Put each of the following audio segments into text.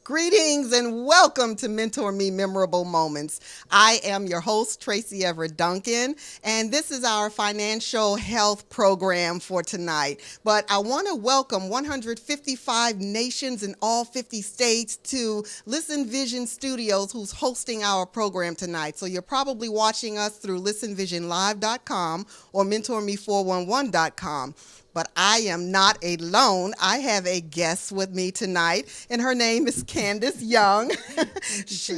Greetings and welcome to MentorMe Memorable Moments. I am your host, Tracy Everette Duncan, and this is our financial health program for tonight. But I want to welcome 155 nations in all 50 states to Listen Vision Studios, who's hosting our program tonight. So you're probably watching us through listenvisionlive.com or mentorme411.com. But I am not alone. I have a guest with me tonight, and her name is Candace Young. she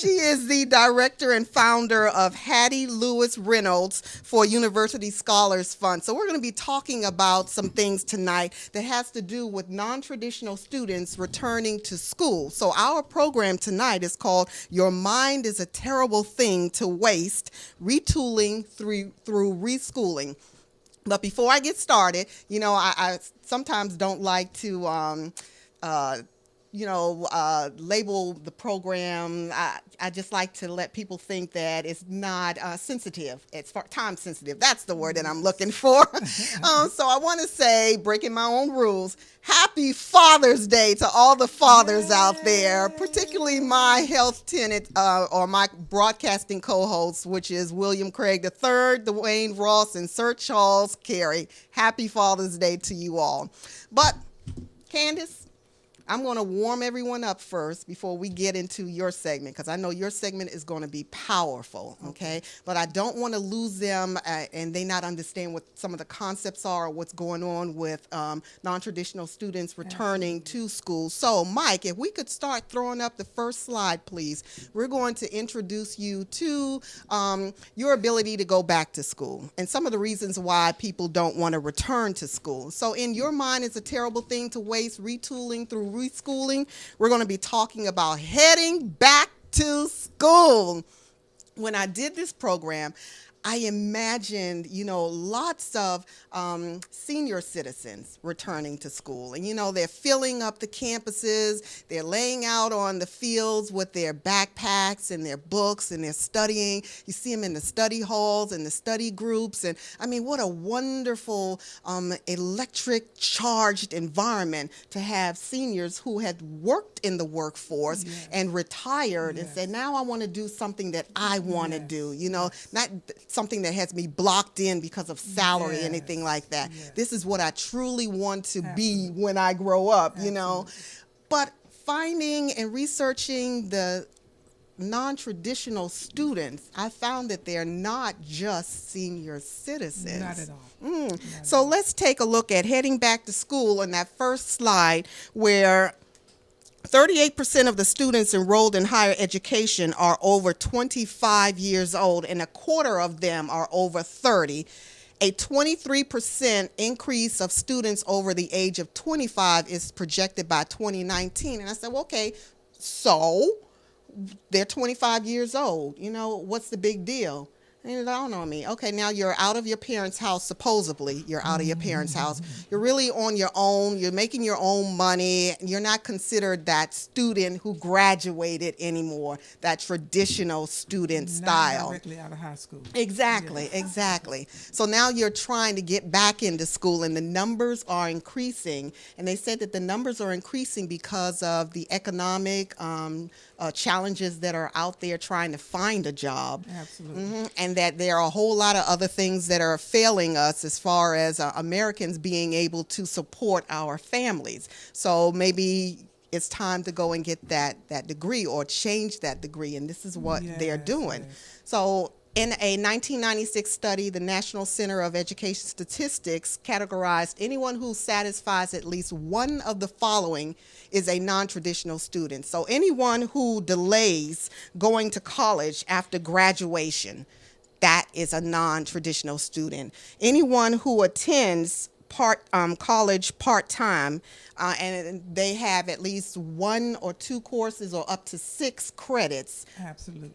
is the director and founder of Hattie Lewis Reynolds for University Scholars Fund. So we're going to be talking about some things tonight that has to do with non-traditional students returning to school. So our program tonight is called Your Mind is a Terrible Thing to Waste, Retooling Through Reschooling. But before I get started, I sometimes don't like to, label the program. I just like to let people think that it's not sensitive. It's time sensitive. That's the word that I'm looking for. So I want to say, breaking my own rules, happy Father's Day to all the fathers out there, particularly my health tenant or my broadcasting co-hosts, which is William Craig III, Dwayne Ross, and Sir Charles Carey. Happy Father's Day to you all. But Candace, I'm going to warm everyone up first before we get into your segment, because I know your segment is going to be powerful, okay? But I don't want to lose them and they not understand what some of the concepts are or what's going on with non-traditional students returning to school. So, Mike, if we could start throwing up the first slide, please. We're going to introduce you to your ability to go back to school and some of the reasons why people don't want to return to school. So, in your mind, it's a terrible thing to waste, retooling through reschooling. We're going to be talking about heading back to school. When I did this program, I imagined, lots of senior citizens returning to school. And, they're filling up the campuses. They're laying out on the fields with their backpacks and their books, and they're studying. You see them in the study halls and the study groups. And, what a wonderful electric charged environment to have seniors who had worked in the workforce and retired and said, now I want to do something that I want to do, not something that has me blocked in because of salary, anything like that. This is what I truly want to be when I grow up, But finding and researching the non-traditional students, I found that they're not just senior citizens. Not at all. So let's take a look at heading back to school in that first slide, where 38% of the students enrolled in higher education are over 25 years old, and a quarter of them are over 30. A 23% increase of students over the age of 25 is projected by 2019. And I said, well, okay, so they're 25 years old. What's the big deal? And it dawned on me, okay, now you're out of your parents' house, supposedly. You're out of your parents' house. You're really on your own. You're making your own money. You're not considered that student who graduated anymore, that traditional student style. Not directly out of high school. Exactly. So now you're trying to get back into school, and the numbers are increasing. And they said that the numbers are increasing because of the economic challenges that are out there trying to find a job. Absolutely. And that there are a whole lot of other things that are failing us as far as Americans being able to support our families. So maybe it's time to go and get that degree or change that degree. And this is what they're doing. So in a 1996 study, the National Center of Education Statistics categorized anyone who satisfies at least one of the following is a non-traditional student. So anyone who delays going to college after graduation, that is a non-traditional student. Anyone who attends college part-time and they have at least one or two courses or up to 6 credits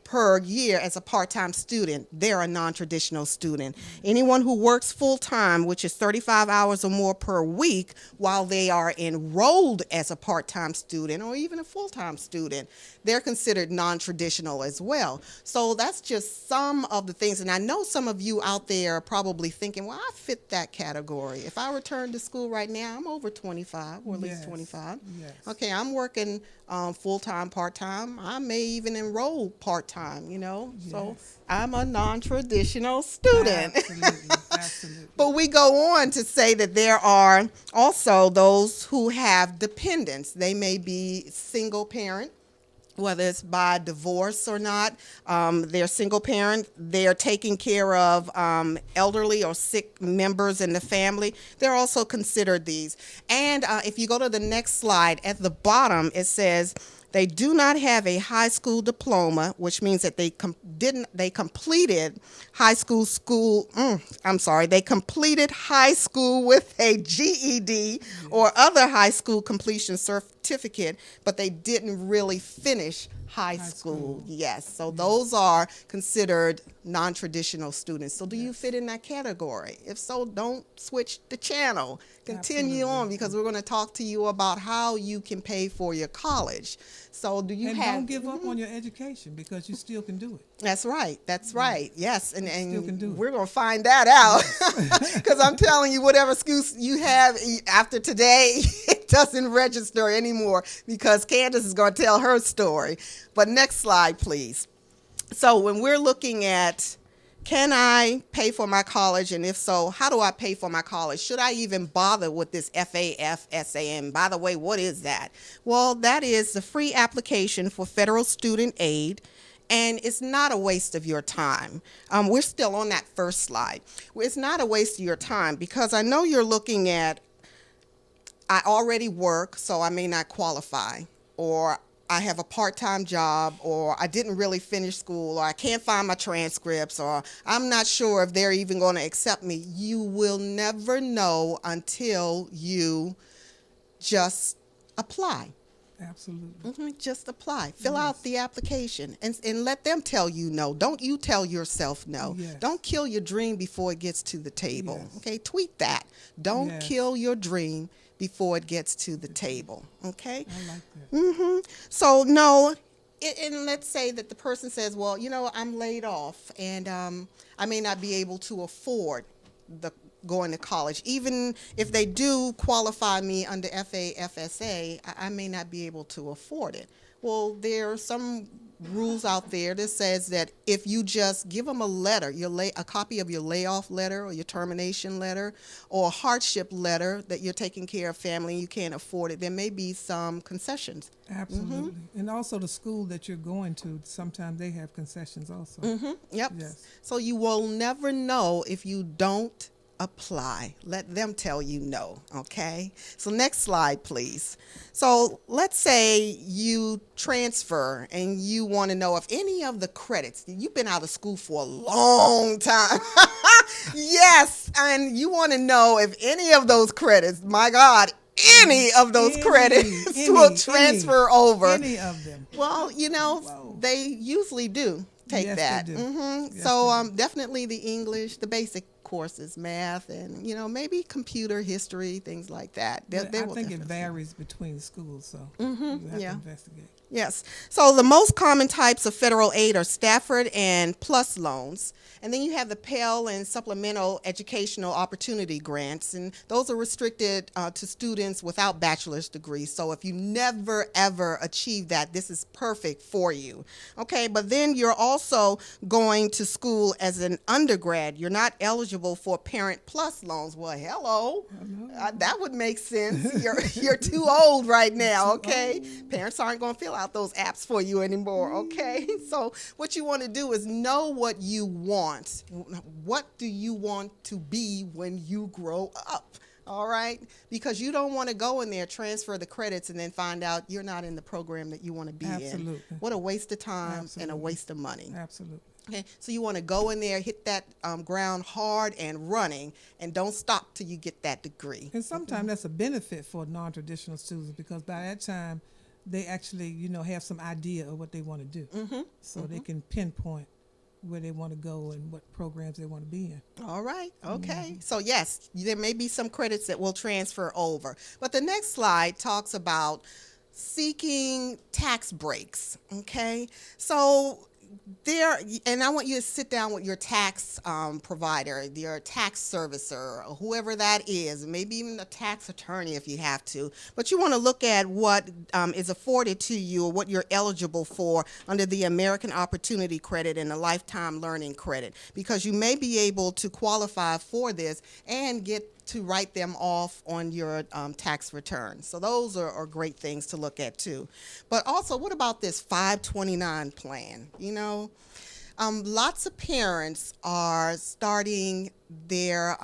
per year as a part-time student, they're a non-traditional student. Anyone who works full-time, which is 35 hours or more per week, while they are enrolled as a part-time student or even a full-time student, they're considered non-traditional as well. So that's just some of the things. And I know some of you out there are probably thinking, well, I fit that category. If I return to school right now, I'm over 25, or at least Yes. 25. Yes. Okay, I'm working full-time, part-time. I may even enroll part-time, So Yes. I'm a non-traditional student. Absolutely. Absolutely. But we go on to say that there are also those who have dependents. They may be single parent, whether it's by divorce or not. They're single parent. They're taking care of elderly or sick members in the family. They're also considered these. And if you go to the next slide, at the bottom it says they do not have a high school diploma, which means that they completed they completed high school with a GED or other high school completion certificate, but they didn't really finish high school. Yes. So those are considered non-traditional students. So do you fit in that category? If so, don't switch the channel. Continue on, because we're going to talk to you about how you can pay for your college. So do you And have... don't give up on your education, because you still can do it. That's right. That's right. Yes. And still can do it. we're going to find that out, because I'm telling you, whatever excuse you have after today, it doesn't register anymore, because Candace is going to tell her story. But next slide, please. So when we're looking at, can I pay for my college? And if so, how do I pay for my college? Should I even bother with this FAFSA? And by the way, what is that? Well, that is the free application for federal student aid. And it's not a waste of your time. We're still on that first slide. It's not a waste of your time, because I know you're looking at, I already work, so I may not qualify, or I have a part-time job, or I didn't really finish school, or I can't find my transcripts, or I'm not sure if they're even going to accept me. You will never know until you just apply. Absolutely. Just apply. Fill out the application and let them tell you no. Don't you tell yourself no. Yes. Don't kill your dream before it gets to the table. Yes. Okay, tweet that. Don't Yes. kill your dream before it gets to the table. Okay? I like that. So no, and let's say that the person says, well, I'm laid off, and I may not be able to afford going to college. Even if they do qualify me under FAFSA, I may not be able to afford it. Well, there are some rules out there that says that if you just give them a letter, a copy of your layoff letter or your termination letter or a hardship letter that you're taking care of family and you can't afford it, there may be some concessions. Absolutely. And also the school that you're going to, sometimes they have concessions also. Yep. Yes. So you will never know if you don't apply. Let them tell you no, okay? So next slide, please. So let's say you transfer and you want to know if any of the credits, you've been out of school for a long time. Yes, and you want to know if any of those credits, my God, any of those credits will transfer over. Any of them. Well, Whoa. they usually do take Yes, that. they do. Yes, So they do. definitely the English, the basic courses, math, and maybe computer history, things like that. But They I will think it definitely- varies between schools, so you have yeah. to investigate. Yes. So the most common types of federal aid are Stafford and PLUS loans. And then you have the Pell and Supplemental Educational Opportunity Grants. And those are restricted to students without bachelor's degrees. So if you never, ever achieve that, this is perfect for you. Okay, but then you're also going to school as an undergrad. You're not eligible for Parent Plus loans. Well, hello. That would make sense. You're too old right now, okay? Parents aren't going to fill out those apps for you anymore, okay? So what you want to do is know what you want. What do you want to be when you grow up? All right? Because you don't want to go in there, transfer the credits, and then find out you're not in the program that you want to be Absolutely. in. What a waste of time and a Absolutely. waste of money. Absolutely. Okay, so you want to go in there, hit that ground hard and running, and don't stop till you get that degree. And sometimes that's a benefit for non-traditional students, because by that time they actually, have some idea of what they want to do. So they can pinpoint where they want to go and what programs they want to be in. All right. Okay. So yes, there may be some credits that will transfer over. But the next slide talks about seeking tax breaks. Okay. So And I want you to sit down with your tax provider, your tax servicer, or whoever that is, maybe even a tax attorney if you have to. But you want to look at what is afforded to you or what you're eligible for under the American Opportunity Credit and the Lifetime Learning Credit, because you may be able to qualify for this and get to write them off on your tax return. So those are great things to look at too. But also, what about this 529 plan? Lots of parents are starting their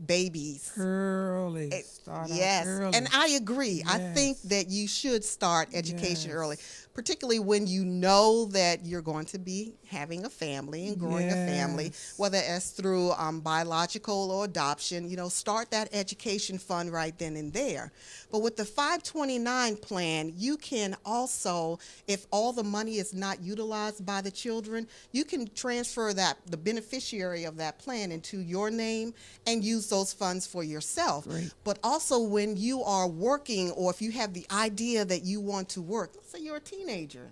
babies Early. Start out yes, early. and I agree. I think Yes. that you should start education Yes. early, particularly when you know that you're going to be having a family and growing a family, Yes. whether it's through biological or adoption. Start that education fund right then and there. But with the 529 plan, you can also, if all the money is not utilized by the children, you can transfer the beneficiary of that plan into your name and use those funds for yourself. Great. But also when you are working, or if you have the idea that you want to work, let's say you're a teenager,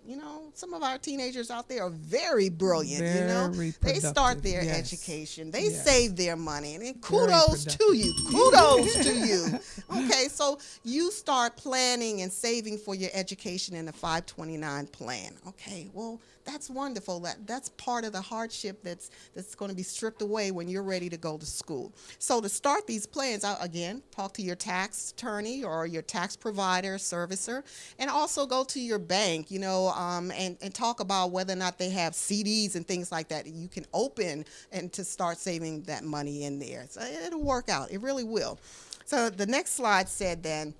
some of our teenagers out there are very brilliant, Very they start productive, their yes. education, they Yes. save their money, and then Very kudos to productive. you, kudos to you. Okay, so you start planning and saving for your education in the 529 plan. Okay, well, that's wonderful. That's part of the hardship that's going to be stripped away when you're ready to go to school. So to start these plans, again, talk to your tax attorney or your tax provider, servicer, and also go to your bank, and talk about whether or not they have CDs and things like that you can open and to start saving that money in there. So it'll work out. It really will. So the next slide said then,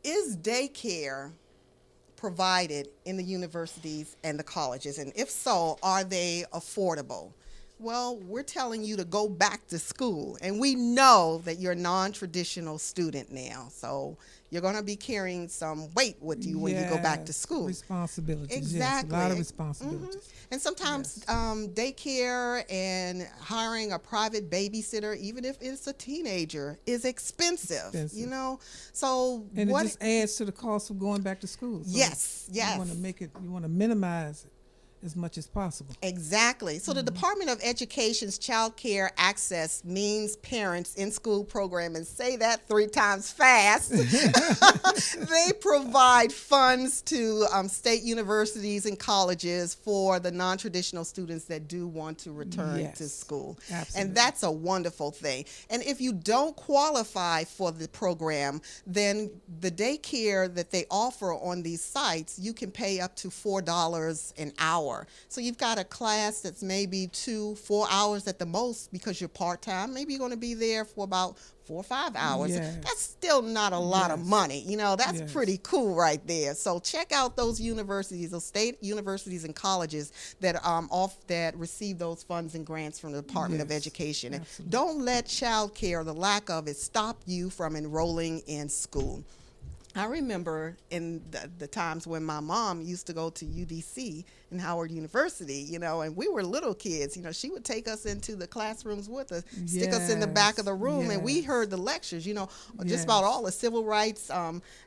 is daycare provided in the universities and the colleges? And if so, are they affordable? Well, we're telling you to go back to school. And we know that you're a non-traditional student now. So you're going to be carrying some weight with you when you go back to Yes. school. Responsibilities. Exactly. Yes. A lot of responsibilities. And sometimes daycare and hiring a private babysitter, even if it's a teenager, is expensive. So And what? it just adds to the cost of going back to school. So Yes. You want to minimize it as much as possible. Exactly. So the Department of Education's Child Care Access means parents in school program, and say that 3 times fast. They provide funds to state universities and colleges for the non-traditional students that do want to return to school. Absolutely. And that's a wonderful thing. And if you don't qualify for the program, then the daycare that they offer on these sites, you can pay up to $4 an hour. So you've got a class that's maybe 2-4 hours at the most, because you're part-time. Maybe you're going to be there for about 4 or 5 hours. Yes. That's still not a lot of money. That's Yes. pretty cool right there. So check out those universities, those state universities and colleges that that receive those funds and grants from the Department of Yes. Education. And Absolutely. don't let child care, the lack of it, stop you from enrolling in school. I remember in the times when my mom used to go to UDC and Howard University, and we were little kids. She would take us into the classrooms with us, stick us in the back of the room, and we Yes. heard the lectures, just Yes. about all the civil rights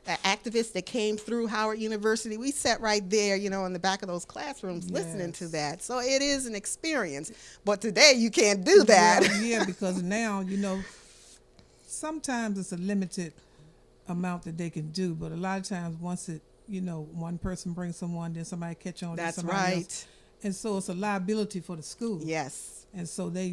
activists that came through Howard University. We sat right there, in the back of those classrooms listening to Yes. that. So it is an experience. But today you can't do that. Well, yeah, because now, sometimes it's a limited amount that they can do, but a lot of times once one person brings someone, then somebody catch on to That's somebody right. else. And so it's a liability for the school. Yes. And so they,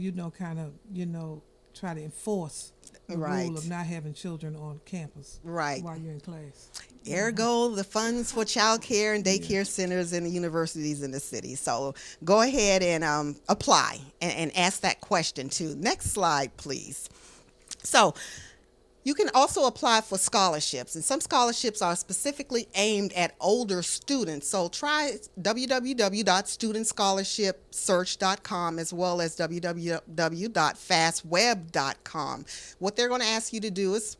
try to enforce the Right. rule of not having children on campus Right. while you're in class. Ergo, the funds for child care and daycare centers in the universities in the city. So go ahead and apply and ask that question too. Next slide, please. So you can also apply for scholarships, and some scholarships are specifically aimed at older students. So try www.studentscholarshipsearch.com as well as www.fastweb.com. What they're going to ask you to do is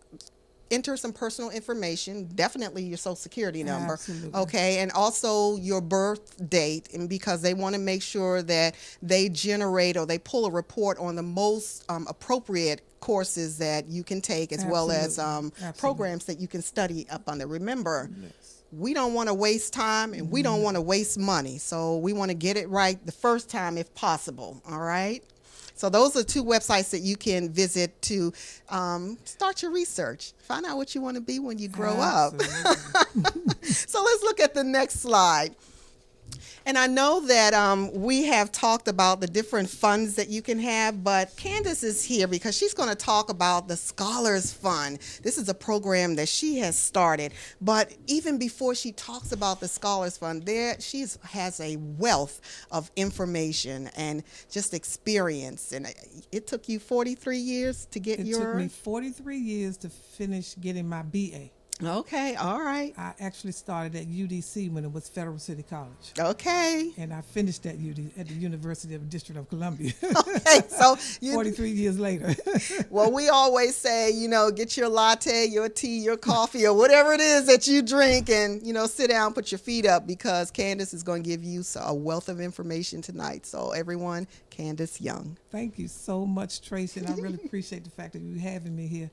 enter some personal information, definitely your social security number, Absolutely. okay, and also your birth date, and because they want to make sure that they generate or they pull a report on the most appropriate courses that you can take, as well as Absolutely. programs that you can study up under. Remember, Yes. we don't want to waste time and we don't want to waste money. So we want to get it right the first time if possible. All right. So those are two websites that you can visit to start your research. Find out what you want to be when you grow up. So let's look at the next slide. And I know that we have talked about the different funds that you can have, but Candace is here because she's going to talk about the Scholars Fund. This is a program that she has started. But even before she talks about the Scholars Fund, she has a wealth of information and just experience. And it took you 43 years to get It took me 43 years to finish getting my BA. Okay, all right. I actually started at UDC when it was Federal City College. Okay. And I finished at the University of the District of Columbia. Okay, so 43 years later. Well, we always say, get your latte, your tea, your coffee, or whatever it is that you drink, and, sit down, put your feet up, because Candace is going to give you a wealth of information tonight. So everyone, Candace Young. Thank you so much, Tracy, and I really appreciate the fact that you having me here.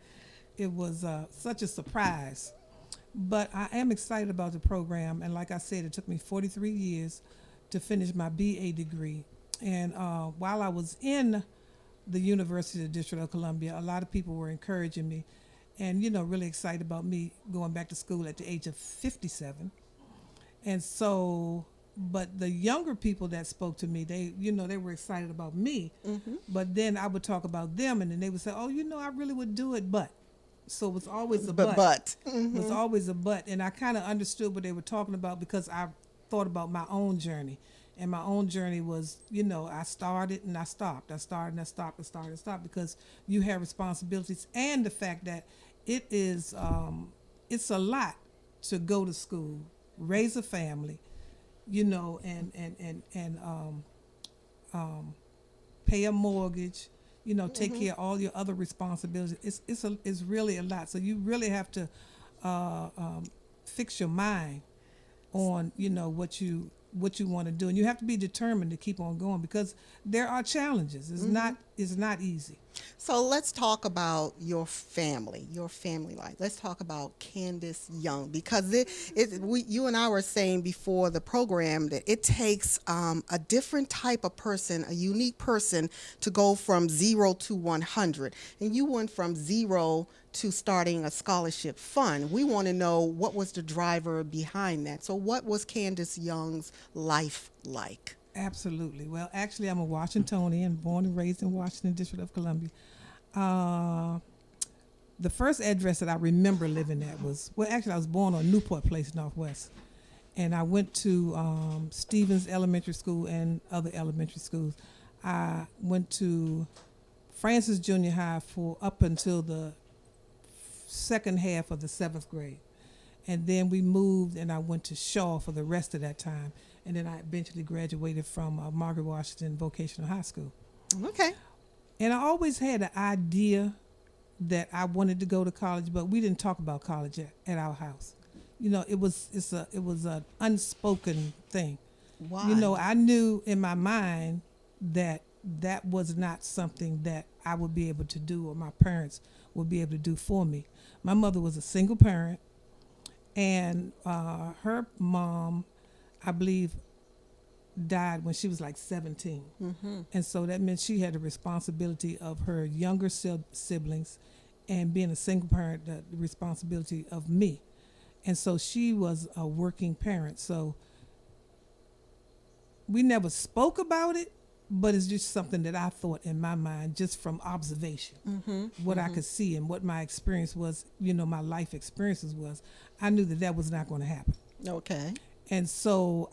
It was such a surprise. But I am excited about the program, and like I said, it took me 43 years to finish my BA degree. And while I was in the University of the District of Columbia, a lot of people were encouraging me and, really excited about me going back to school at the age of 57. And so, but the younger people that spoke to me, they were excited about me. Mm-hmm. But then I would talk about them, and then they would say, oh, I really would do it, but. So it was always a but. Mm-hmm. It was always a but. And I kind of understood what they were talking about because I thought about my own journey. And my own journey was, I started and I stopped. I started and I stopped. I started and stopped because you have responsibilities. And the fact that it is, it's a lot to go to school, raise a family, and pay a mortgage, take Mm-hmm. care of all your other responsibilities. It's really a lot. So you really have to fix your mind on what you want to do, and you have to be determined to keep on going because there are challenges. It's not easy. So let's talk about your family life. Let's talk about Candace Young, because you and I were saying before the program that it takes a different type of person, a unique person, to go from 0 to 100. And you went from 0 to starting a scholarship fund. We want to know what was the driver behind that. So what was Candace Young's life like? Absolutely. Well, actually, I'm a Washingtonian, born and raised in Washington, District of Columbia. The first address that I remember living at was, I was born on Newport Place, Northwest. And I went to Stevens Elementary School and other elementary schools. I went to Francis Junior High for up until the second half of the 7th grade. And then we moved and I went to Shaw for the rest of that time. And then I eventually graduated from Margaret Washington Vocational High School. Okay. And I always had an idea that I wanted to go to college, but we didn't talk about college at our house. It was an unspoken thing. Why? I knew in my mind that was not something that I would be able to do or my parents would be able to do for me. My mother was a single parent, and her mom, I believe, died when she was like 17. Mm-hmm. And so that meant she had the responsibility of her younger siblings, and being a single parent, the responsibility of me. And so she was a working parent. So we never spoke about it, but it's just something that I thought in my mind, just from observation, what I could see and what my experience was, my life experiences was. I knew that was not going to happen. Okay. And so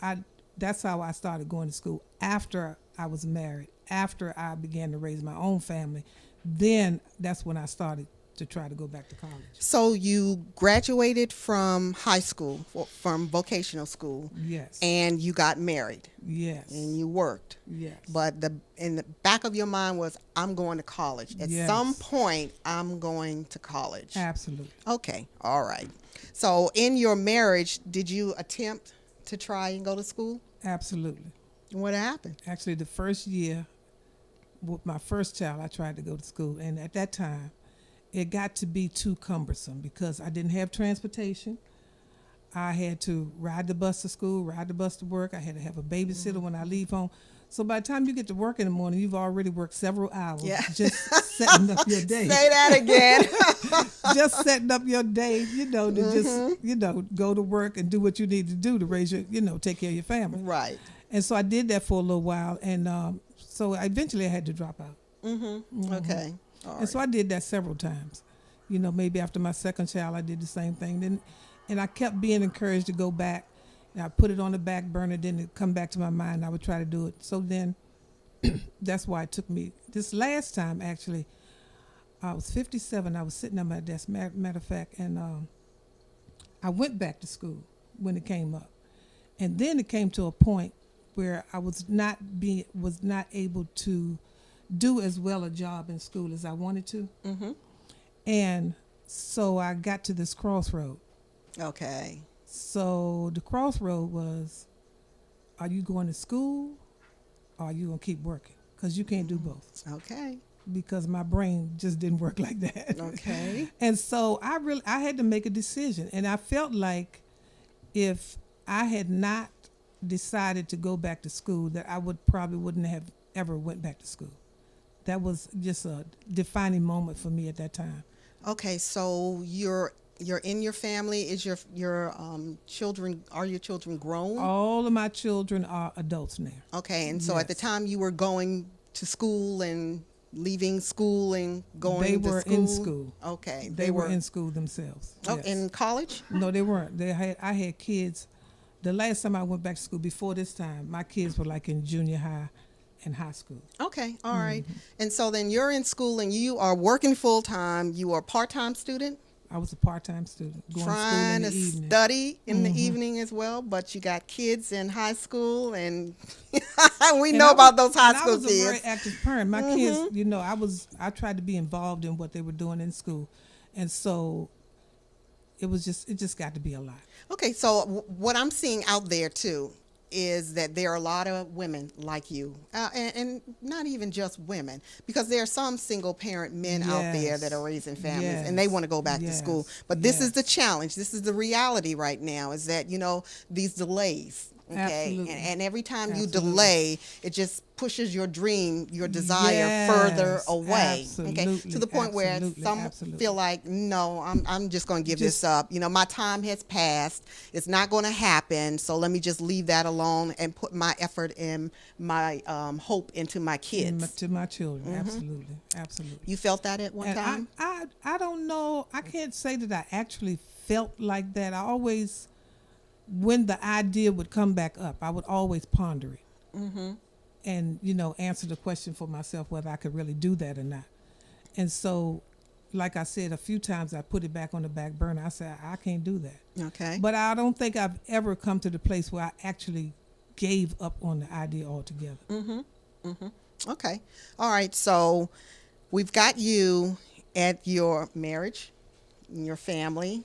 that's how I started going to school after I was married, after I began to raise my own family. Then that's when I started to try to go back to college. So you graduated from high school, from vocational school. Yes. And you got married. Yes. And you worked. Yes. But in the back of your mind was, I'm going to college. At some point, I'm going to college. Absolutely. Okay. All right. So in your marriage, did you attempt to try and go to school? Absolutely. What happened? Actually, the first year with my first child, I tried to go to school. And at that time, it got to be too cumbersome because I didn't have transportation. I had to ride the bus to school, ride the bus to work. I had to have a babysitter when I leave home. So by the time you get to work in the morning, you've already worked several hours just setting up your day. Say that again. Just setting up your day, to just, go to work and do what you need to do to raise your, take care of your family. Right. And so I did that for a little while. And so eventually I had to drop out. Okay. All right. So I did that several times. Maybe after my second child, I did the same thing. And I kept being encouraged to go back. And I put it on the back burner, then it come back to my mind. I would try to do it. So then that's why it took me. This last time, actually, I was 57. I was sitting at my desk, matter of fact, and I went back to school when it came up. And then it came to a point where I was not able to do as well a job in school as I wanted to. Mm-hmm. And so I got to this crossroad. Okay. So the crossroad was, are you going to school or are you going to keep working? Because you can't do both. Okay. Because my brain just didn't work like that. Okay. And so I had to make a decision. And I felt like if I had not decided to go back to school, that I wouldn't have ever went back to school. That was just a defining moment for me at that time. Okay, so you're in your family. Is your children, are your children grown? All of my children are adults now. Okay, and so Yes. at the time you were going to school and leaving school and going to school? They were in school. Okay. They were in school themselves. Oh, Yes. in college? No, they weren't. I had kids. The last time I went back to school, before this time, my kids were like in junior high and high school. Okay, all right. And so then you're in school and you are working full time. You are a part-time student? I was a part-time student, going Trying to to school in the evening. study in the evening as well, but you got kids in high school, and we And know I about was- those high and school I was a very kids. active parent. My kids, I tried to be involved in what they were doing in school, and so it just got to be a lot. Okay, so what I'm seeing out there too is that there are a lot of women like you, and not even just women, because there are some single parent men out there Yes. that are raising families Yes. and they want to go back to Yes. school. But this is Yes. the challenge. This is the reality right now, is that, these delays. Okay, Absolutely. and every time you Absolutely. delay, it just pushes your dream, your desire further Yes. away. Okay, to Absolutely. the point where Absolutely. some Absolutely. feel like, no, I'm just going to give this Just- up. My time has passed. It's not going to happen. So let me just leave that alone and put my effort and my hope into my kids. To my children. Absolutely. Absolutely. You felt that at one And time? I don't know. I can't say that I actually felt like that. I always, when the idea would come back up, I would always ponder it. And, answer the question for myself whether I could really do that or not. And so, like I said, a few times I put it back on the back burner. I said, I can't do that. Okay. But I don't think I've ever come to the place where I actually gave up on the idea altogether. Okay. All right. So we've got you at your marriage, your family,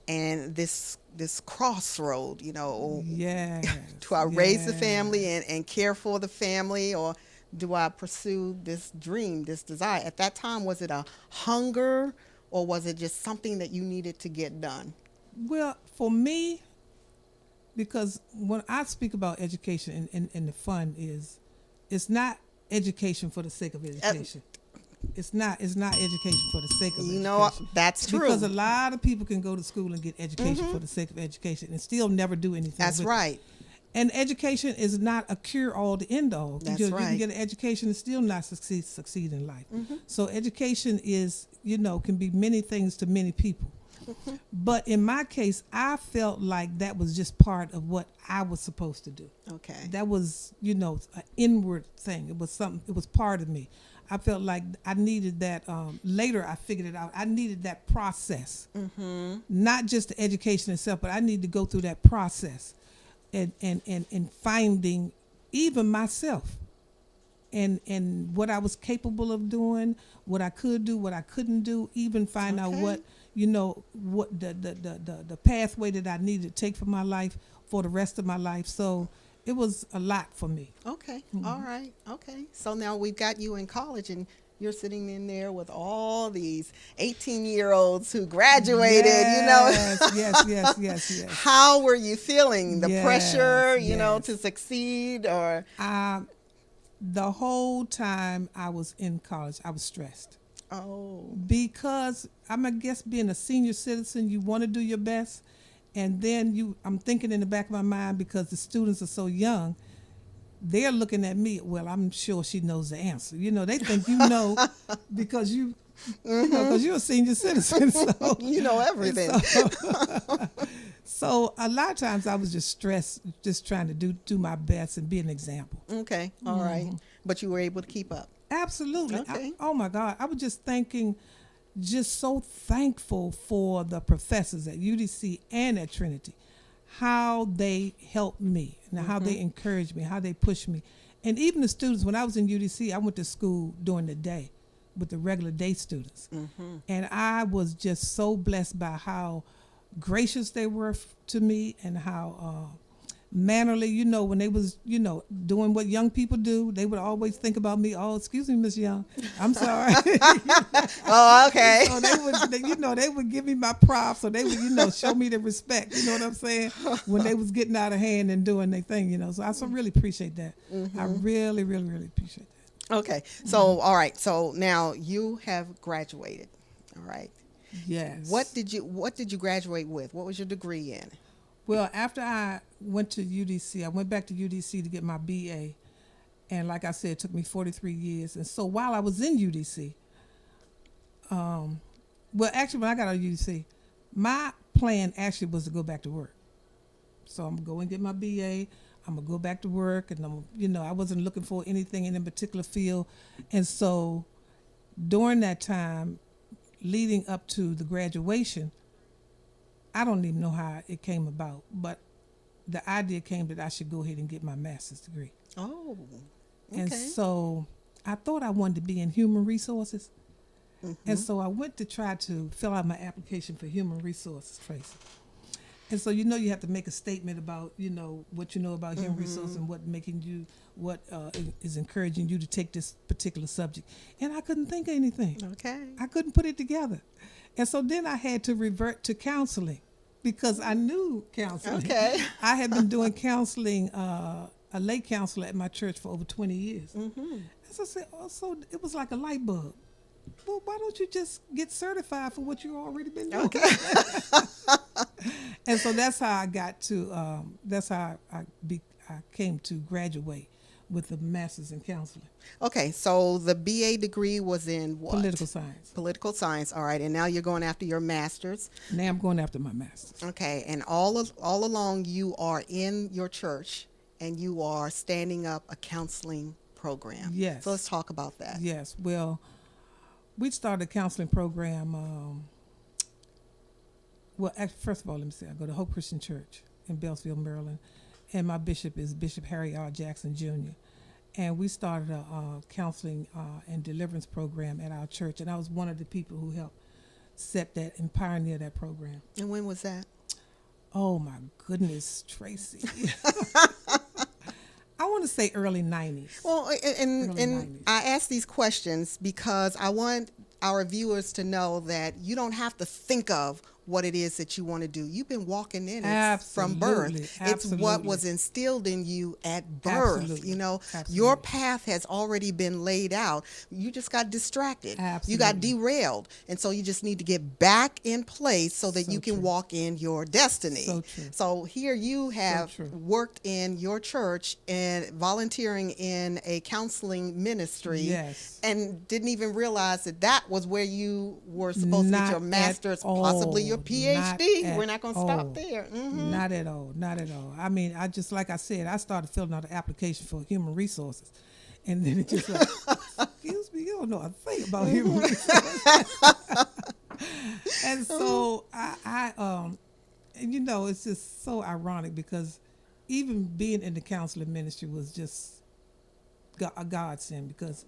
and this crossroad, Yeah. do I raise the family and care for the family, or do I pursue this dream, this desire? At that time, was it a hunger, or was it just something that you needed to get done? Well, for me, because when I speak about education and the fun is, it's not education for the sake of education. It's not education for the sake of education. That's true. Because a lot of people can go to school and get education for the sake of education and still never do anything. That's with right. It. And education is not a cure-all to end-all. That's You right. can get an education and still not succeed in life. So education is, can be many things to many people. But in my case, I felt like that was just part of what I was supposed to do. Okay. That was, an inward thing. It was something, it was part of me. I felt like I needed that. Later, I figured it out. I needed that process, not just the education itself, but I needed to go through that process and finding even myself and what I was capable of doing, what I could do, what I couldn't do, even find out what the pathway that I needed to take for my life, for the rest of my life. So it was a lot for me. Okay. All right. Okay. So now we've got you in college, and you're sitting in there with all these 18-year-olds who graduated, Yes, yes, yes, yes, yes. How were you feeling? The pressure, Yes, yes. to succeed, or? The whole time I was in college, I was stressed. Oh. Because I guess being a senior citizen, you want to do your best. And then I'm thinking in the back of my mind, because the students are so young, they're looking at me. Well, I'm sure she knows the answer. They think because because you're a senior citizen. So You know everything. So a lot of times I was just stressed, just trying to do my best and be an example. Okay, all right. But you were able to keep up. Absolutely. Okay. Oh my God. I was just so thankful for the professors at UDC and at Trinity, how they helped me and how they encouraged me, how they pushed me. And even the students, when I was in UDC, I went to school during the day with the regular day students. And I was just so blessed by how gracious they were to me, and how mannerly, when they was, doing what young people do, they would always think about me. Oh, excuse me, Miss Young, I'm sorry. Oh, okay. So they would give me my props, or they would, show me the respect. You know what I'm saying? When they was getting out of hand and doing their thing, So I really appreciate that. I really, really, really appreciate that. Okay. So, all right. So now you have graduated. All right. Yes. What did you graduate with? What was your degree in? Well, after I went to UDC, I went back to UDC to get my BA. And like I said, it took me 43 years. And so while I was in UDC, actually, when I got out of UDC, my plan actually was to go back to work. So I'm going to go and get my BA. I'm going to go back to work. And, I wasn't looking for anything in a particular field. And so during that time, leading up to the graduation, I don't even know how it came about, but the idea came that I should go ahead and get my master's degree. Oh, okay. And so I thought I wanted to be in human resources. And so I went to try to fill out my application for human resources, Tracy. And so you have to make a statement about what you know about human resources and what is encouraging you to take this particular subject. And I couldn't think of anything. Okay. I couldn't put it together. And so then I had to revert to counseling, because I knew counseling. Okay. I had been doing counseling, a lay counselor at my church for over 20 years. And so I said, so it was like a light bulb. Well, why don't you just get certified for what you already been doing? Okay. And so that's how I got to. That's how I came to graduate with a master's in counseling. Okay, so the BA degree was in what? Political science. Political science. All right, and now you're going after your master's. Now I'm going after my master's. Okay, and all along you are in your church and you are standing up a counseling program. Yes. So let's talk about that. Yes. Well, we started a counseling program. First of all, let me say, I go to Hope Christian Church in Beltsville, Maryland, and my bishop is Bishop Harry R. Jackson Jr. And we started a counseling and deliverance program at our church, and I was one of the people who helped set that and pioneer that program. And when was that? Oh my goodness, Tracy. I want to say early 90s. Well, and 90s. I ask these questions because I want our viewers to know that you don't have to think of what it is that you want to do. You've been walking in it from birth. It's what was instilled in you at birth. Absolutely. Your path has already been laid out. You just got distracted. Absolutely. You got derailed. And so you just need to get back in place so that you can walk in your destiny. So true. So here you have worked in your church and volunteering in a counseling ministry. Yes. And didn't even realize that was where you were supposed to get your master's, possibly your PhD. We're not going to stop there. Not at all. Not at all. I mean, like I said, I started filling out an application for human resources. And then it just like, excuse me, you don't know a thing about human resources. And so it's just so ironic, because even being in the counseling ministry was just a godsend, because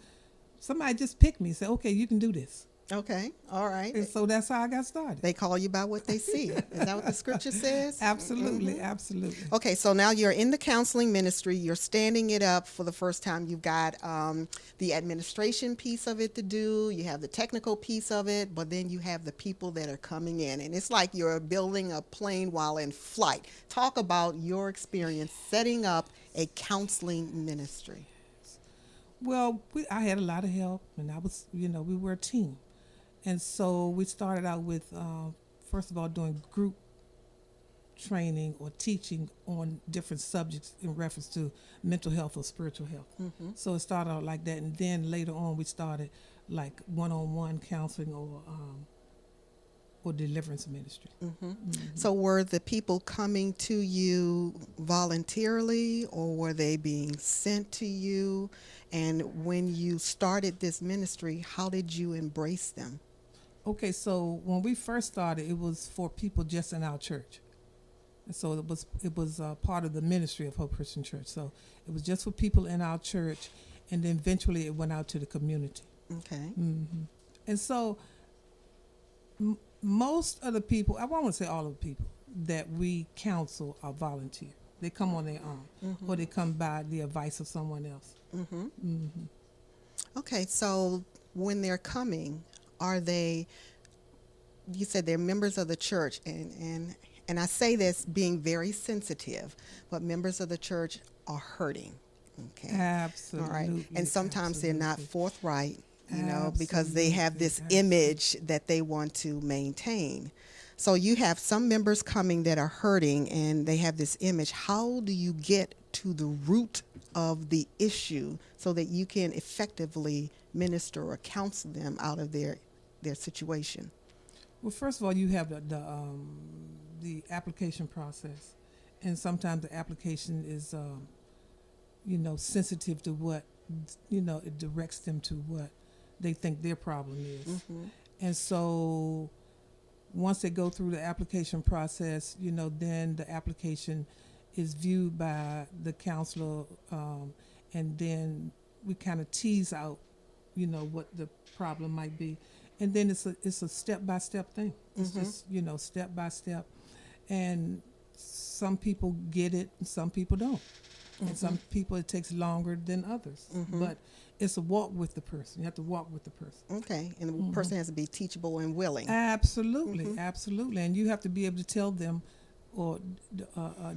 somebody just picked me and said, okay, you can do this. Okay. All right. And so that's how I got started. They call you by what they see. Is that what the scripture says? Absolutely, absolutely. Okay, so now you're in the counseling ministry. You're standing it up for the first time. You've got the administration piece of it to do. You have the technical piece of it, but then you have the people that are coming in. And it's like you're building a plane while in flight. Talk about your experience setting up a counseling ministry. Well, I had a lot of help, and I was, we were a team. And so we started out with, first of all, doing group training or teaching on different subjects in reference to mental health or spiritual health. Mm-hmm. So it started out like that, and then later on we started like one-on-one counseling or deliverance ministry. Mm-hmm. Mm-hmm. So were the people coming to you voluntarily, or were they being sent to you? And when you started this ministry, how did you embrace them? Okay, so when we first started, it was for people just in our church. And so it was part of the ministry of Hope Christian Church. So it was just for people in our church, and then eventually it went out to the community. Okay. Mm-hmm. And so most of the people, I won't want to say all of the people that we counsel are volunteer. They come on their own, Mm-hmm. or they come by the advice of someone else. Mm-hmm. Mm-hmm. Okay, so when they're coming, are they, you said they're members of the church, and I say this being very sensitive, but members of the church are hurting. Okay. Absolutely. All right. And sometimes they're not forthright, because they have this Absolutely. image that they want to maintain. So you have some members coming that are hurting and they have this image. How do you get to the root of the issue so that you can effectively minister or counsel them out of their situation? Well, first of all, you have the application process, and sometimes the application is, sensitive to what, it directs them to what they think their problem is. Mm-hmm. And so once they go through the application process, then the application is viewed by the counselor, and then we kind of tease out, what the problem might be. And then it's a step-by-step thing. It's Mm-hmm. just, step by step. And some people get it and some people don't. Mm-hmm. And some people it takes longer than others. Mm-hmm. But it's a walk with the person. You have to walk with the person. Okay. And the person has to be teachable and willing. Absolutely, Mm-hmm. absolutely. And you have to be able to tell them or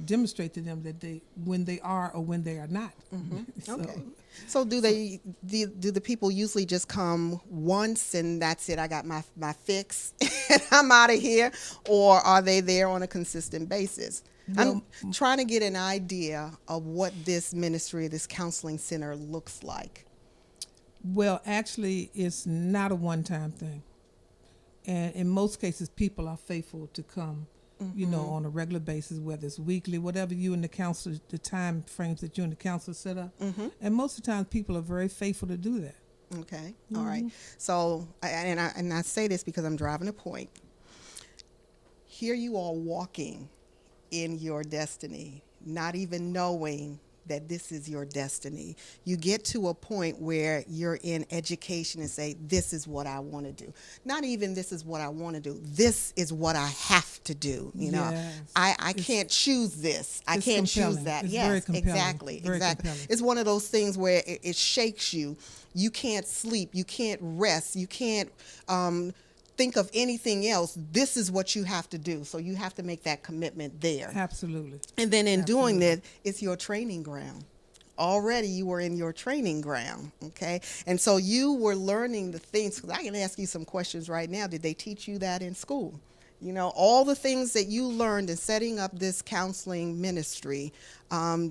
demonstrate to them that when they are or when they are not. Mm-hmm. So, Okay. So do the people usually just come once and that's it? I got my fix and I'm out of here, or are they there on a consistent basis? Well, I'm trying to get an idea of what this ministry, this counseling center looks like. well, actually, it's not a one-time thing. And in most cases, people are faithful to come, on a regular basis, whether it's weekly, whatever you and the counselor, the time frames that you and the counselor set up. Mm-hmm. And most of the time, people are very faithful to do that. Okay. All right. So, I say this because I'm driving a point. Here you are walking in your destiny, not even knowing that this is your destiny. You get to a point where you're in education and say, this is what I want to do. Not even this is what I want to do. This is what I have to do. Yes. I can't choose this. I can't choose compelling. that. It's Yes, very compelling. exactly. Very Exactly. compelling. It's one of those things where it shakes you. You can't sleep. You can't rest. You can't think of anything else. This is what you have to do. So you have to make that commitment there. Absolutely. And then in doing Absolutely. that, it's your training ground. Already you were in your training ground, okay? And so you were learning the things, because I can ask you some questions right now. Did they teach you that in school? All the things that you learned in setting up this counseling ministry,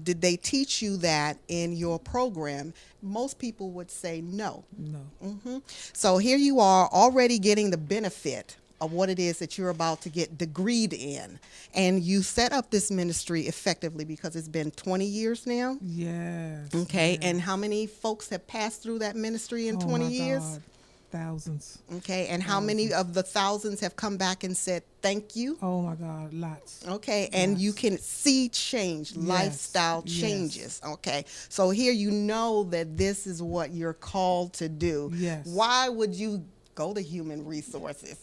did they teach you that in your program? Most people would say no. No. So here you are already getting the benefit of what it is that you're about to get degreed in. And you set up this ministry effectively because it's been 20 years now. Yes. Okay. Yes. And how many folks have passed through that ministry in 20 my years? God. Thousands. Okay. And how many of the thousands have come back and said thank you? Oh my God, lots. Okay, and you Yes. can see change, lifestyle Yes. changes. Okay, so here you know that this is what you're called to do. Yes. Why would you Go to human resources.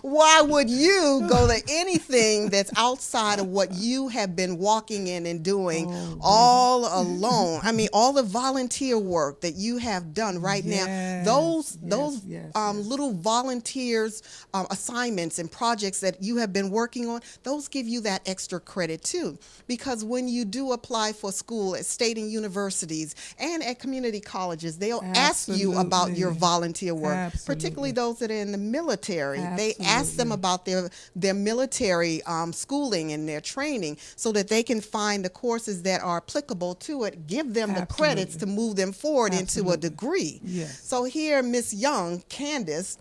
Why would you go to anything that's outside of what you have been walking in and doing all alone? I mean, all the volunteer work that you have done right now, those little volunteers assignments and projects that you have been working on, those give you that extra credit too. Because when you do apply for school at state and universities and at community colleges, they'll ask you about your volunteer work, particularly those that are in the military. They ask them about their military schooling and their training so that they can find the courses that are applicable to it, give them the credits to move them forward into a degree. Yes. So here, Miss Young, Candace,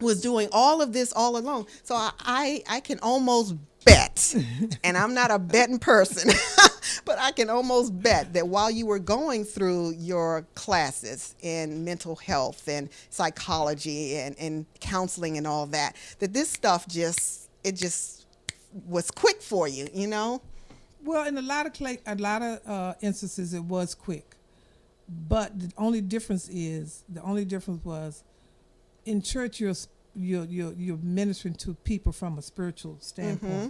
was doing all of this all alone. So I can almost bet, and I'm not a betting person, but I can almost bet that while you were going through your classes in mental health and psychology and counseling and all that, that this stuff just was quick for you, you know? Well, in a lot of instances, it was quick, but the only difference was in church you're ministering to people from a spiritual standpoint. Mm-hmm.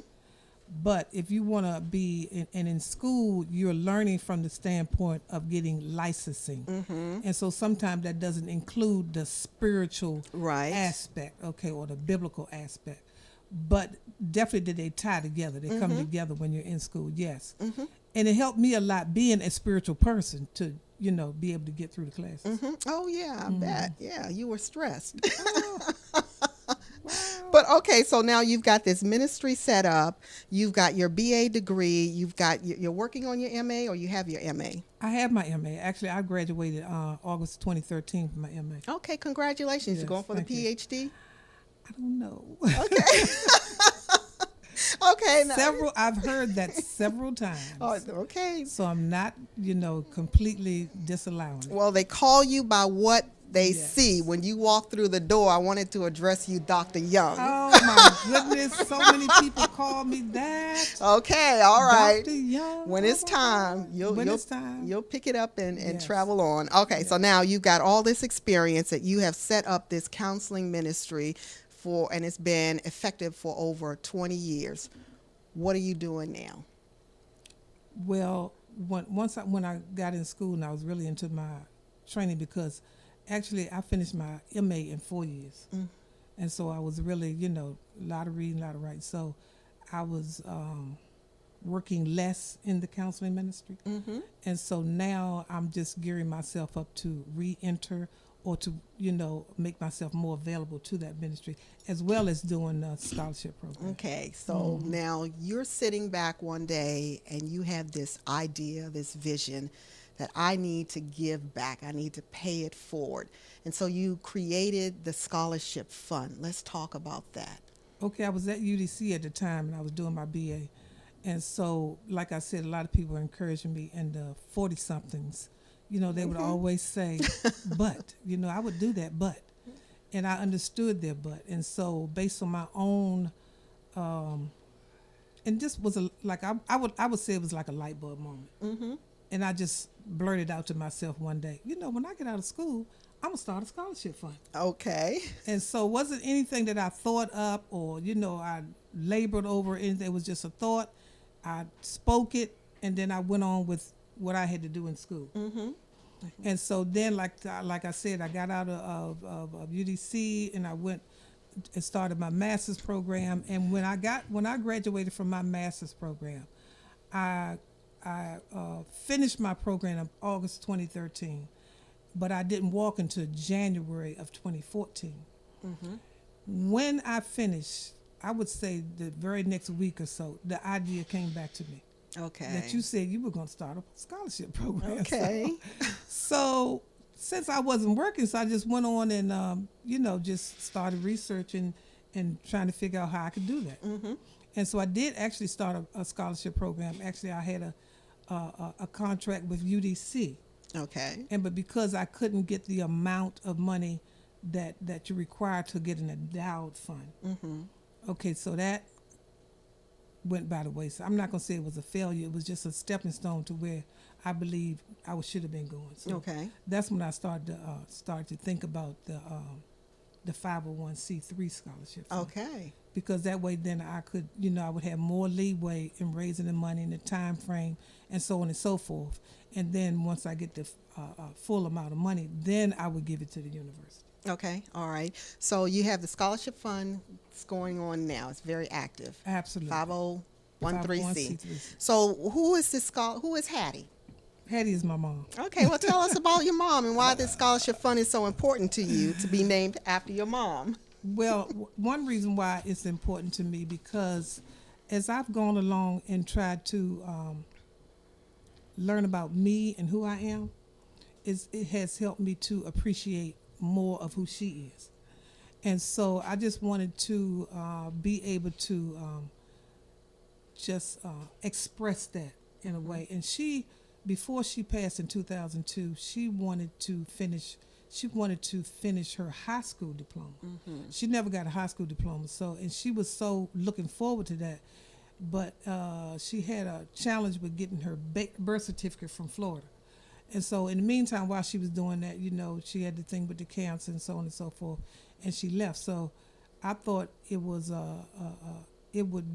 But if you want to be in school, you're learning from the standpoint of getting licensing. Mm-hmm. And so sometimes that doesn't include the spiritual aspect, or the biblical aspect. But definitely they tie together. They come together when you're in school, yes. Mm-hmm. And it helped me a lot being a spiritual person to, be able to get through the classes. Mm-hmm. Oh, yeah, I bet. Yeah, you were stressed. But okay, so now you've got this ministry set up. You've got your BA degree. You're working on your MA, or you have your MA? I have my MA. Actually, I graduated August 2013 from my MA. Okay, congratulations. Yes, you're going for the PhD? I don't know. Okay. Okay. I've heard that several times. Oh, okay. So I'm not, completely disallowing it. Well, they call you by what they see when you walk through the door. I wanted to address you, Dr. Young. Oh my goodness, so many people call me that. Okay, all right. Dr. Young. When it's time, you'll pick it up and travel on. Okay, so now you've got all this experience that you have set up this counseling ministry for, and it's been effective for over 20 years. What are you doing now? Well, when I got in school and I was really into my training, because actually I finished my MA in 4 years. Mm. And so I was really, a lot of reading, a lot of writing. So I was working less in the counseling ministry. Mm-hmm. And so now I'm just gearing myself up to re-enter or to, make myself more available to that ministry, as well as doing a scholarship program. Okay, so now you're sitting back one day and you have this idea, this vision that I need to give back. I need to pay it forward. And so you created the scholarship fund. Let's talk about that. Okay, I was at UDC at the time and I was doing my BA. And so, like I said, a lot of people were encouraging me, and the 40-somethings, they would always say, but, I would do that, but. And I understood their but. And so based on my own, and this was I would say it was like a light bulb moment. Mm-hmm. And I just blurted out to myself one day, when I get out of school, I'm going to start a scholarship fund. Okay. And so it wasn't anything that I thought up or, I labored over anything. It was just a thought. I spoke it, and then I went on with what I had to do in school. Mm-hmm. And so then, like I said, I got out of UDC, and I went and started my master's program. And when I graduated from my master's program, I finished my program in August 2013, but I didn't walk until January of 2014. Mm-hmm. When I finished, I would say the very next week or so, the idea came back to me. Okay. That you said you were going to start a scholarship program. Okay. So since I wasn't working, so I just went on and, just started researching and trying to figure out how I could do that. Mm-hmm. And so I did actually start a scholarship program. Actually, I had a contract with UDC. Okay. But because I couldn't get the amount of money that you require to get an endowed fund. Mm-hmm. Okay, so that went by the wayside. I'm not going to say it was a failure. It was just a stepping stone to where I believe I should have been going. So Okay. that's when I started to think about the 501c3 scholarship fund. Okay. Because that way then I could, I would have more leeway in raising the money and the time frame and so on and so forth. And then once I get the full amount of money, then I would give it to the university. Okay. All right. So you have the scholarship fund going on now. It's very active. Absolutely. 501c. So who is this who is Hattie? Hattie is my mom. Okay, well, tell us about your mom and why this scholarship fund is so important to you to be named after your mom. Well, one reason why it's important to me, because as I've gone along and tried to learn about me and who I am, it has helped me to appreciate more of who she is. And so I just wanted to be able to just express that in a way. And she, before she passed in 2002, she wanted to finish her high school diploma. Mm-hmm. She never got a high school diploma, and she was so looking forward to that. But she had a challenge with getting her birth certificate from Florida. And so in the meantime, while she was doing that, she had the thing with the cancer and so on and so forth, and she left. So I thought it would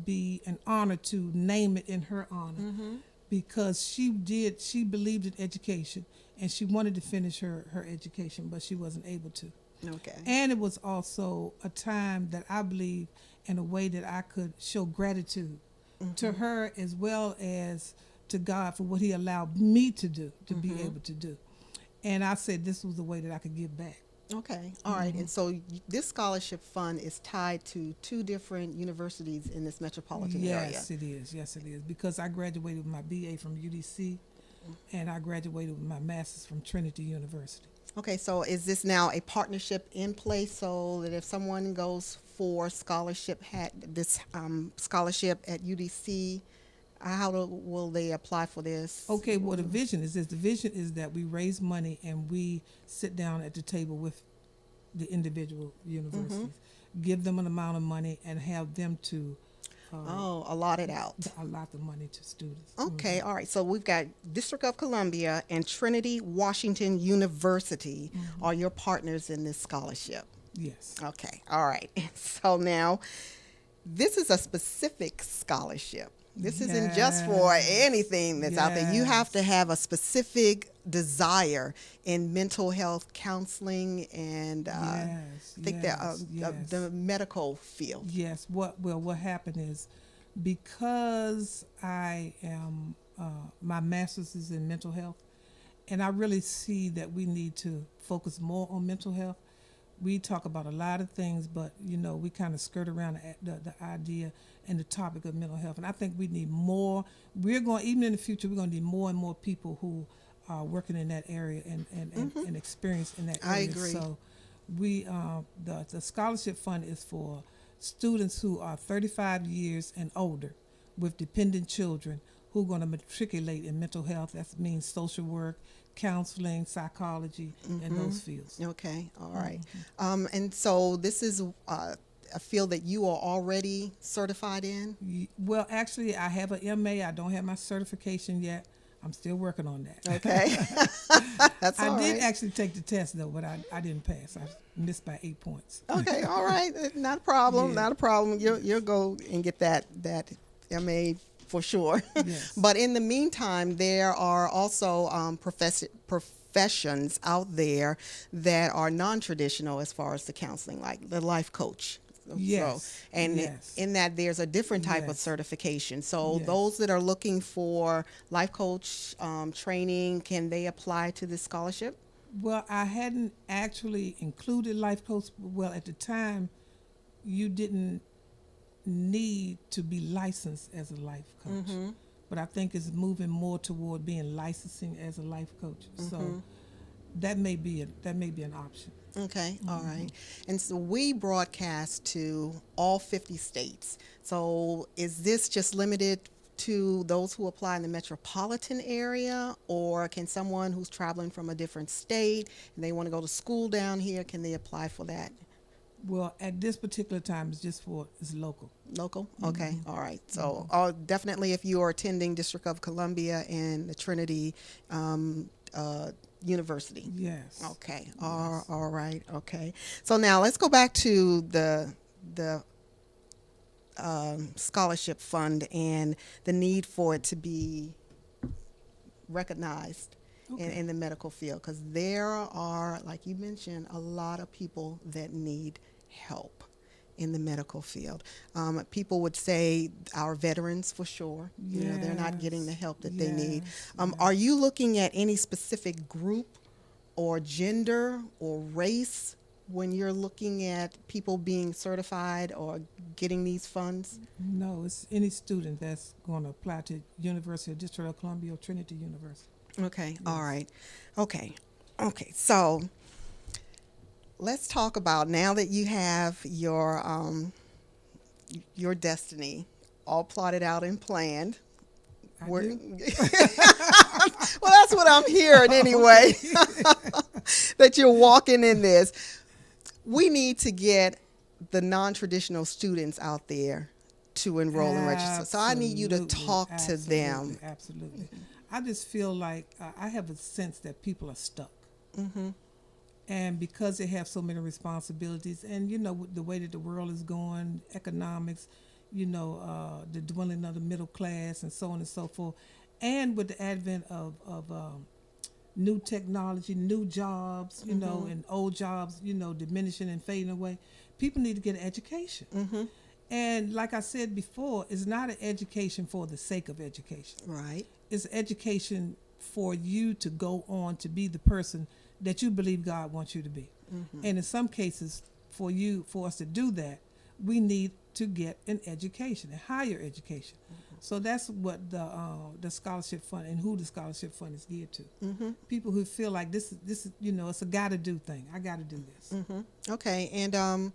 be an honor to name it in her honor. Mm-hmm. Because she believed in education, and she wanted to finish her education, but she wasn't able to. Okay. And it was also a time that I believe in a way that I could show gratitude mm-hmm. to her as well as to God for what he allowed me to do, to mm-hmm. be able to do. And I said this was the way that I could give back. Okay. All right. And so this scholarship fund is tied to 2 different universities in this metropolitan area. Yes, it is. Yes, it is. Because I graduated with my BA from UDC, and I graduated with my master's from Trinity University. Okay. So is this now a partnership in place so that if someone goes for scholarship, scholarship at UDC, will they apply for this? Okay, well, the vision is this. The vision is that we raise money and we sit down at the table with the individual universities, mm-hmm. give them an amount of money and have them to allot it out. Allot the money to students. Okay, mm-hmm. All right. So we've got District of Columbia and Trinity Washington University mm-hmm. are your partners in this scholarship. Yes. Okay, all right. So now, this is a specific scholarship. This isn't just for anything that's out there. You have to have a specific desire in mental health counseling and the medical field. Yes. What happened is, because I am my master's is in mental health, and I really see that we need to focus more on mental health. We talk about a lot of things, but we kind of skirt around the idea and the topic of mental health. And I think we need more. Even in the future, we're going to need more and more people who are working in that area and mm-hmm. and experience in that area. I agree. So the scholarship fund is for students who are 35 years and older with dependent children who are going to matriculate in mental health. That means social work, counseling, psychology, mm-hmm. and those fields. Okay, all right. Mm-hmm. And so this is a field that you are already certified in? Well, actually, I have an MA. I don't have my certification yet. I'm still working on that. Okay. That's all right. I did actually take the test, though, but I didn't pass. I missed by 8 points. Okay, all right. Not a problem. Yeah. Not a problem. You'll go and get that MA for sure. Yes. But in the meantime, there are also professions out there that are non-traditional as far as the counseling, like the life coach. Yes. So, and yes. in that there's a different type yes. of certification. So yes. those that are looking for life coach training, can they apply to this scholarship? Well, I hadn't actually included life coach. Well, at the time, you didn't need to be licensed as a life coach. Mm-hmm. But I think it's moving more toward being licensing as a life coach. Mm-hmm. So that may be an option. Okay, all mm-hmm. right. And so we broadcast to all 50 states. So is this just limited to those who apply in the metropolitan area, or can someone who's traveling from a different state and they want to go to school down here, can they apply for that? Well, at this particular time, it's local. Local? Okay, all right. So definitely if you are attending District of Columbia and the Trinity University. Yes. Okay, Yes. all right, okay. So now let's go back to the scholarship fund and the need for it to be recognized Okay. in the medical field, because there are, like you mentioned, a lot of people that need help in the medical field. People would say our veterans for sure. You know, they're not getting the help that they need. Yes. Are you looking at any specific group or gender or race when you're looking at people being certified or getting these funds? No, it's any student that's going to apply to University of District of Columbia or Trinity University. Okay, all Yes. right. Okay, so let's talk about, now that you have your destiny all plotted out and planned. I Well, do. that's what I'm hearing anyway. That you're walking in this. We need to get the non-traditional students out there to enroll and register. So I need you to talk to them. Absolutely. I just feel like I have a sense that people are stuck. Mm-hmm. And because they have so many responsibilities, and you know, with the way that the world is going, economics, you know, the dwindling of the middle class, and so on and so forth, and with the advent of new technology, new jobs, you know, and old jobs, you know, diminishing and fading away, people need to get an education. Mm-hmm. And like I said before, it's not an education for the sake of education. Right. It's education for you to go on to be the person that you believe God wants you to be. Mm-hmm. And in some cases, for us to do that, we need to get an education, a higher education. Mm-hmm. So that's what the scholarship fund, and who the scholarship fund is geared to. Mm-hmm. People who feel like this is, you know, it's a gotta do thing. I gotta do this. Mm-hmm. Okay, and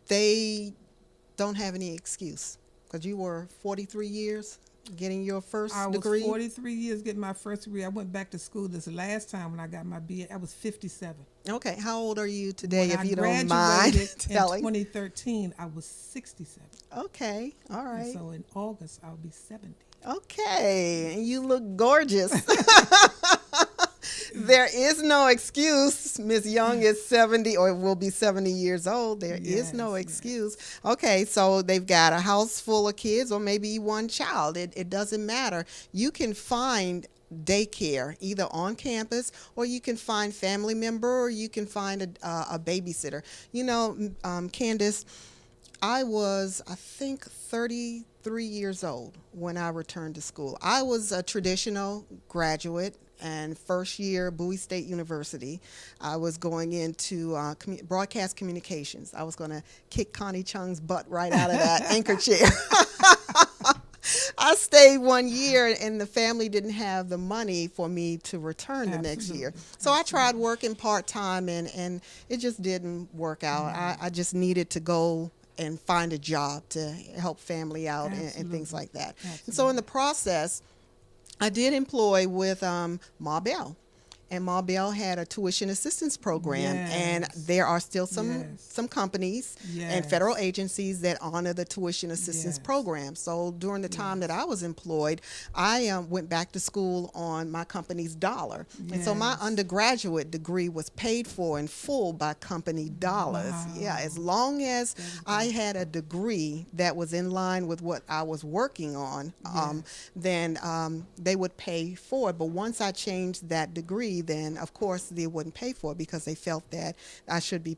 they don't have any excuse, because you were 43 years getting your first degree. I was 43 years getting my first degree. I went back to school this last time when I got my BA. I was 57. Okay, how old are you today, When if I you don't mind graduated telling? in 2013, I was 67. Okay, all right. And so in August, I'll be 70. Okay, and you look gorgeous. There is no excuse. Miss Young is 70, or will be 70 years old. There is no Yes, excuse. Okay, so they've got a house full of kids, or maybe one child. It doesn't matter. You can find daycare either on campus, or you can find family member, or you can find a babysitter. You know, Candace, I was, I think, 33 years old when I returned to school. I was a traditional graduate and first year Bowie State University. I was going into broadcast communications. I was going to kick Connie Chung's butt right out of that anchor chair. I stayed 1 year, and the family didn't have the money for me to return the next year. So I tried working part-time, and it just didn't work out. I just needed to go and find a job to help family out and things like that. And so in the process, I did employ with Ma Bell. And Ma Bell had a tuition assistance program, and there are still some companies and federal agencies that honor the tuition assistance program. So during the time that I was employed, I went back to school on my company's dollar. And so my undergraduate degree was paid for in full by company dollars. Wow. Yeah, as long as I had a degree that was in line with what I was working on, then they would pay for it. But once I changed that degree, then of course they wouldn't pay for it, because they felt that I should be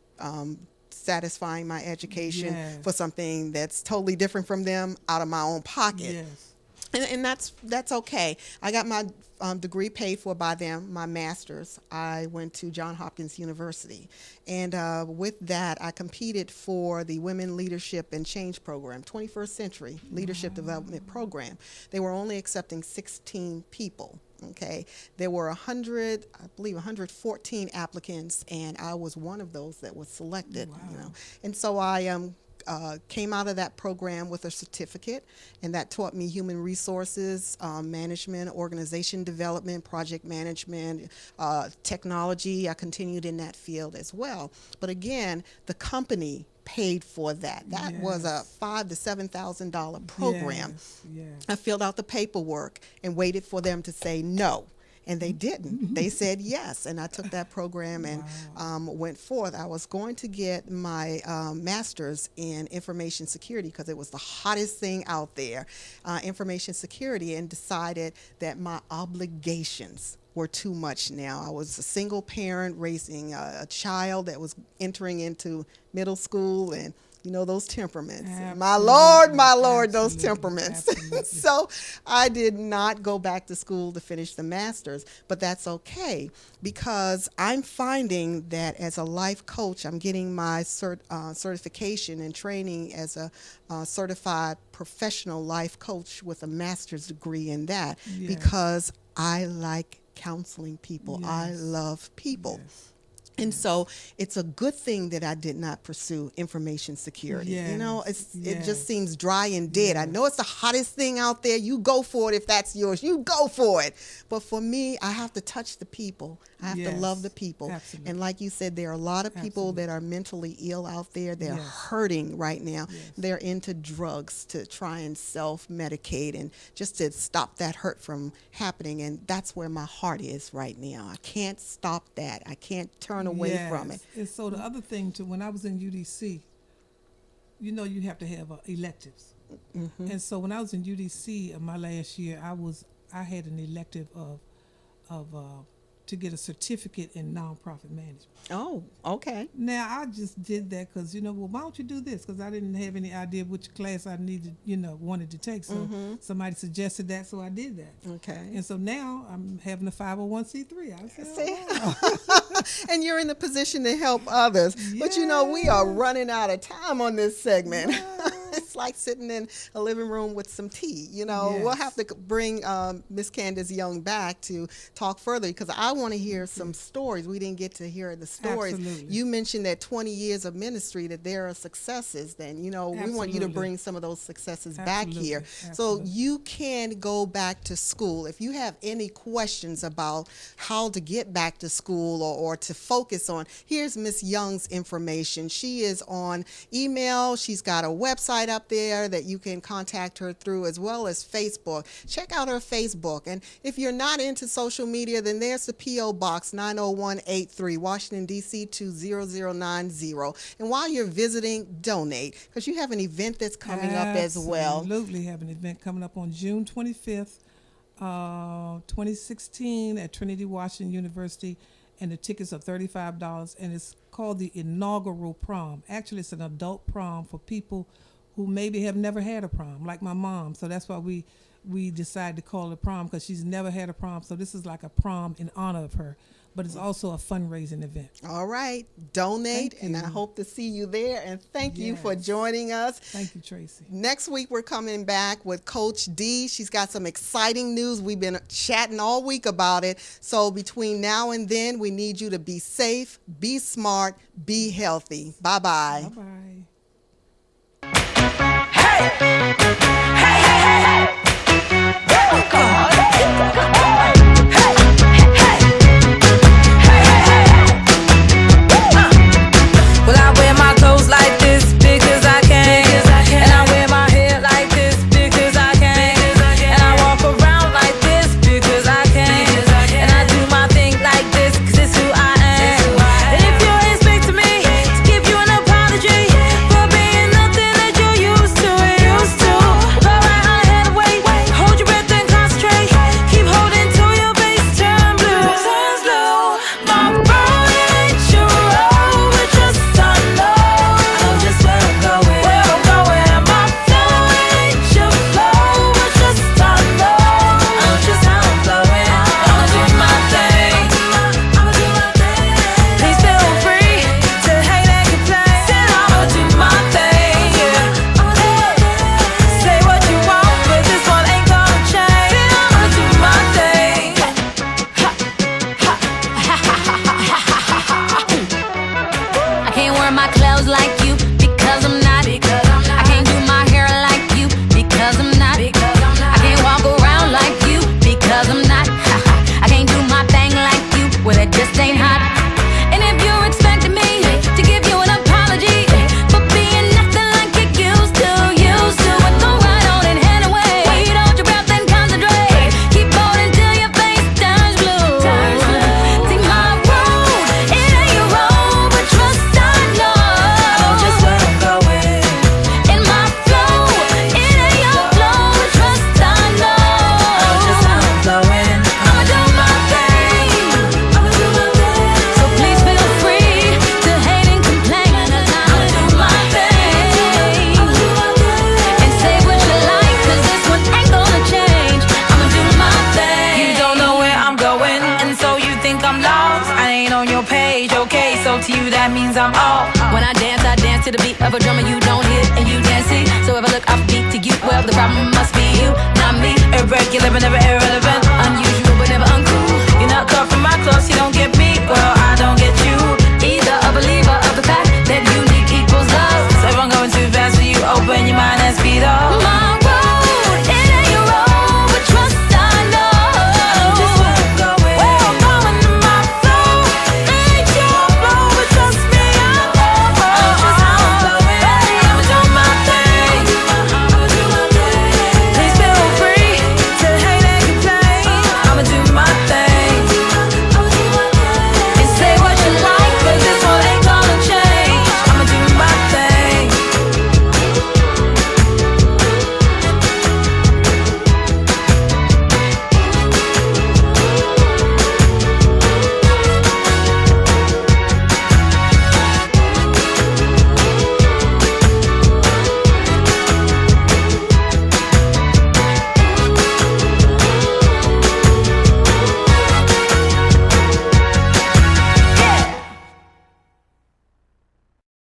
satisfying my education for something that's totally different from them out of my own pocket. Yes. And that's okay. I got my degree paid for by them, my master's. I went to Johns Hopkins University. And with that, I competed for the Women Leadership and Change Program, 21st Century Leadership Development Program. They were only accepting 16 people. Okay, there were 114 applicants, and I was one of those that was selected. Wow. You know, and so I came out of that program with a certificate, and that taught me human resources, management, organization development, project management, technology. I continued in that field as well. But again, the company paid for that. That was a $5,000 to $7,000 program. I filled out the paperwork and waited for them to say no. And they didn't. They said yes. And I took that program and went forth. I was going to get my master's in information security because it was the hottest thing out there, information security, and decided that my obligations were too much now. I was a single parent raising a child that was entering into middle school, and you know those temperaments. Absolutely. My Lord, those temperaments. Absolutely. So I did not go back to school to finish the master's, but that's okay because I'm finding that as a life coach, I'm getting my certification and training as a certified professional life coach with a master's degree in that because I like counseling people. I love people. And so it's a good thing that I did not pursue information security. You know, it just seems dry and dead. I know it's the hottest thing out there. You go for it if that's yours. You go for it. But for me, I have to touch the people. I have to love the people. Absolutely. And like you said, there are a lot of people that are mentally ill out there. They're hurting right now. They're into drugs to try and self-medicate and just to stop that hurt from happening. And that's where my heart is right now. I can't stop that. I can't turn away from it. And so the other thing too, when I was in UDC, you know, you have to have electives. And so when I was in UDC my last year, I had an elective of to get a certificate in nonprofit management. Oh, okay. Now I just did that because well, why don't you do this? Because I didn't have any idea which class I needed, wanted to take. So somebody suggested that, so I did that. Okay. And so now I'm having a 501c3. I said, See? And you're in the position to help others. But we are running out of time on this segment. It's like sitting in a living room with some tea. We'll have to bring Miss Candace Young back to talk further because I want to hear some stories. We didn't get to hear the stories. Absolutely. You mentioned that 20 years of ministry, that there are successes. Then, we want you to bring some of those successes back here. So you can go back to school. If you have any questions about how to get back to school or to focus on, here's Miss Young's information. She is on email. She's got a website up there that you can contact her through, as well as Facebook. Check out her Facebook. And if you're not into social media, then there's the P.O. Box 90183, Washington, D.C. 20090. And while you're visiting, donate, because you have an event that's coming up as well. Absolutely have an event coming up on June 25th, 2016 at Trinity Washington University, and the tickets are $35, and it's called the Inaugural Prom. Actually, it's an adult prom for people who maybe have never had a prom, like my mom. So that's why we decided to call it prom, because she's never had a prom. So this is like a prom in honor of her. But it's also a fundraising event. All right. Donate, and I hope to see you there. And thank you for joining us. Thank you, Tracy. Next week, we're coming back with Coach D. She's got some exciting news. We've been chatting all week about it. So between now and then, we need you to be safe, be smart, be healthy. Bye-bye. Bye-bye. Hey! Hey, hey, hey, hey! Come on. means I'm off. When I dance to the beat of a drum and you don't hit and you dance it. So if I look off beat to you, well, the problem must be